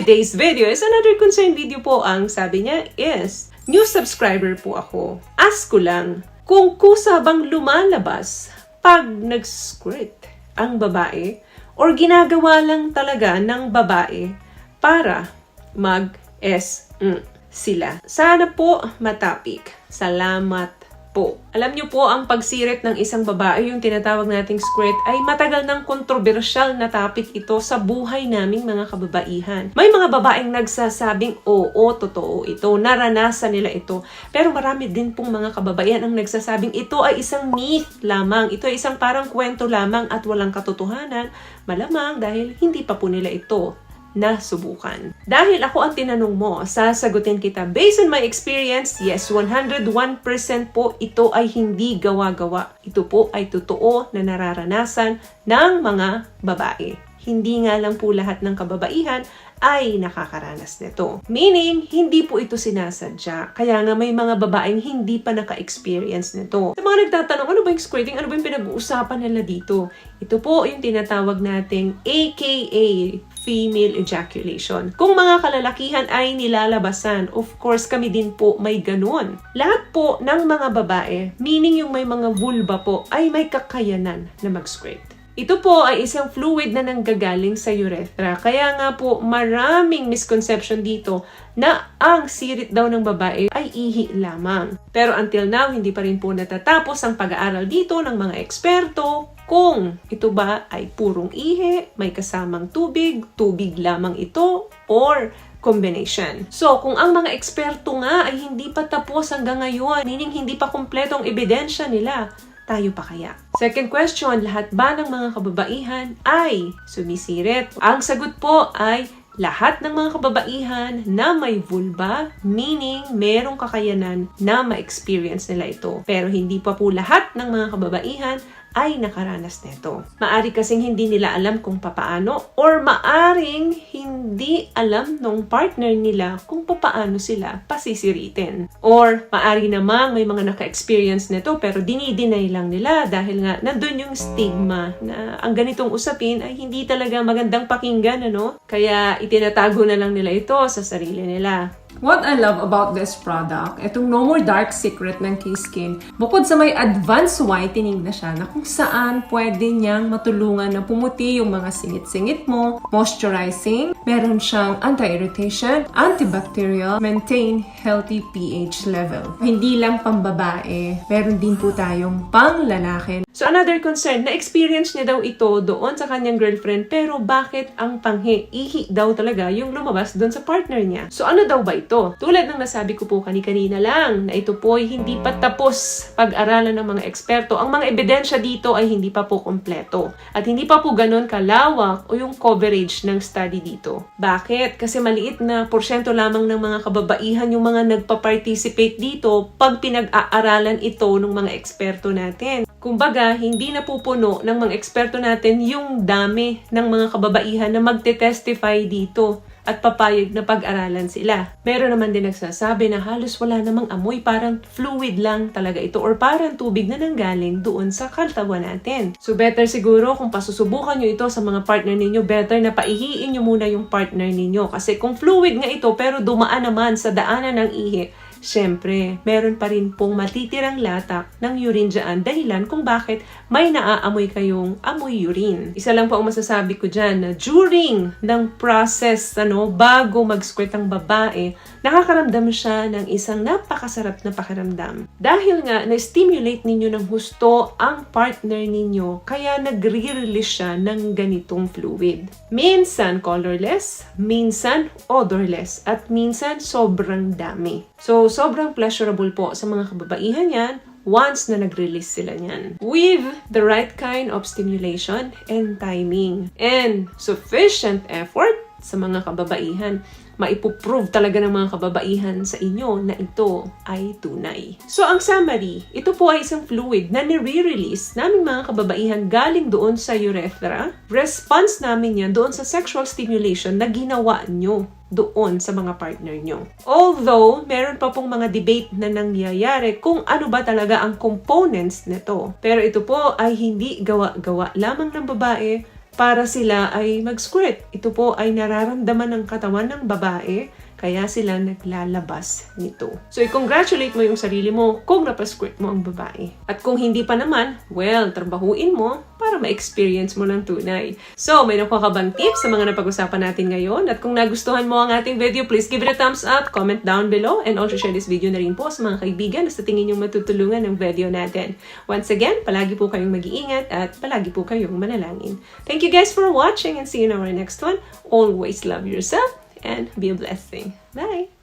today's video is another concern video po. Ang sabi niya is, new subscriber po ako. Ask ko lang, kung kusa bang lumalabas pag nag-squirt ang babae or ginagawa lang talaga ng babae para sila. Sana po matapik. Salamat po. Alam niyo po, ang pagsirit ng isang babae, yung tinatawag nating squirt, ay matagal ng kontrobersyal na topic ito sa buhay naming mga kababaihan. May mga babaeng nagsasabing, oo, totoo ito, naranasan nila ito. Pero marami din pong mga kababaihan ang nagsasabing, ito ay isang myth lamang, ito ay isang parang kwento lamang at walang katotohanan. Malamang dahil hindi pa po nila ito nasubukan. Dahil ako ang tinanong mo, sasagutin kita. Based on my experience, yes, 101% po ito ay hindi gawa-gawa. Ito po ay totoo na nararanasan ng mga babae. Hindi nga lang po lahat ng kababaihan ay nakakaranas nito. Meaning, hindi po ito sinasadya. Kaya nga may mga babaeng hindi pa naka-experience nito. Sa mga nagtatanong, ano ba yung squirting? Ano ba yung pinag-uusapan nila dito? Ito po yung tinatawag nating AKA female ejaculation. Kung mga kalalakihan ay nilalabasan, of course kami din po may ganun. Lahat po ng mga babae, meaning yung may mga vulva po, ay may kakayanan na mag-squirt. Ito po ay isang fluid na nanggagaling sa urethra. Kaya nga po maraming misconception dito na ang sirit daw ng babae ay ihi lamang. Pero until now, hindi pa rin po natatapos ang pag-aaral dito ng mga eksperto kung ito ba ay purong ihi, may kasamang tubig, tubig lamang ito, or combination. So, kung ang mga eksperto nga ay hindi pa tapos hanggang ngayon, meaning hindi pa kumpletong ebidensya nila, tayo pa kaya? Second question, lahat ba ng mga kababaihan ay sumisirit? Ang sagot po ay lahat ng mga kababaihan na may vulva, meaning merong kakayanan na ma-experience nila ito. Pero hindi pa po lahat ng mga kababaihan ay nakaranas nito. Maari kasing hindi nila alam kung papaano or maaring hindi alam nung partner nila kung papaano sila pasisiritin. Or maari namang may mga naka-experience nito pero dinideny lang nila dahil nga nandun yung stigma na ang ganitong usapin ay hindi talaga magandang pakinggan, ano? Kaya itinatago na lang nila ito sa sarili nila. What I love about this product, itong No More Dark Secret ng K-Skin, bukod sa may advanced whitening na siya na kung saan pwede niyang matulungan na pumuti yung mga singit-singit mo, moisturizing, meron siyang anti-irritation, antibacterial, maintain healthy pH level. Hindi lang pambabae, meron din po tayong pang-lalaki. So another concern, na-experience niya daw ito doon sa kanyang girlfriend pero bakit ang panghi? Ihi daw talaga yung lumabas doon sa partner niya. So ano daw ba ito? Tulad ng nasabi ko po kanina lang na ito po ay hindi pa tapos pag-aralan ng mga eksperto. Ang mga ebidensya dito ay hindi pa po kompleto. At hindi pa po ganun kalawak o yung coverage ng study dito. Bakit? Kasi maliit na porsyento lamang ng mga kababaihan yung mga nagpa-participate dito pag pinag-aaralan ito ng mga eksperto natin. Kumbaga, hindi napupuno ng mga eksperto natin yung dami ng mga kababaihan na magte-testify dito at papayag na pag-aralan sila. Meron naman din nagsasabi na halos wala namang amoy, parang fluid lang talaga ito or parang tubig na nanggaling doon sa katawan natin. So better siguro kung pasusubukan nyo ito sa mga partner ninyo, better na paihiin nyo muna yung partner ninyo. Kasi kung fluid nga ito pero dumaan naman sa daanan ng ihi, syempre, meron pa rin pong matitirang latak ng urine dyan dahilan kung bakit may naaamoy kayong amoy urine. Isa lang po ang masasabi ko dyan na during ng process, bago mag-squirt ang babae, nakakaramdam siya ng isang napakasarap na pakiramdam. Dahil nga, na-stimulate ninyo ng husto ang partner ninyo, kaya nagre-release siya ng ganitong fluid. Minsan colorless, minsan odorless, at minsan sobrang dami. So, sobrang pleasurable po sa mga kababaihan yan once na nag-release sila niyan. With the right kind of stimulation and timing. And sufficient effort sa mga kababaihan, maipuprove talaga ng mga kababaihan sa inyo na ito ay tunay. So, ang summary, ito po ay isang fluid na nire-release naming mga kababaihan galing doon sa urethra. Response namin yan doon sa sexual stimulation na ginawa nyo doon sa mga partner nyo. Although, meron pa pong mga debate na nangyayari kung ano ba talaga ang components nito. Pero ito po ay hindi gawa-gawa lamang ng babae, para sila ay mag-squirt. Ito po ay nararamdaman ng katawan ng babae, kaya sila naglalabas nito. So, i-congratulate mo yung sarili mo kung napasquirt mo ang babae. At kung hindi pa naman, well, trabahuin mo para ma-experience mo ng tunay. So, may nakuha ka bang tips sa mga napag-usapan natin ngayon? At kung nagustuhan mo ang ating video, please give it a thumbs up, comment down below, and also share this video na rin po sa mga kaibigan na sa tingin yung matutulungan ng video natin. Once again, palagi po kayong mag-iingat at palagi po kayong manalangin. Thank you guys for watching and see you in our next one. Always love yourself and be a blessing. Bye!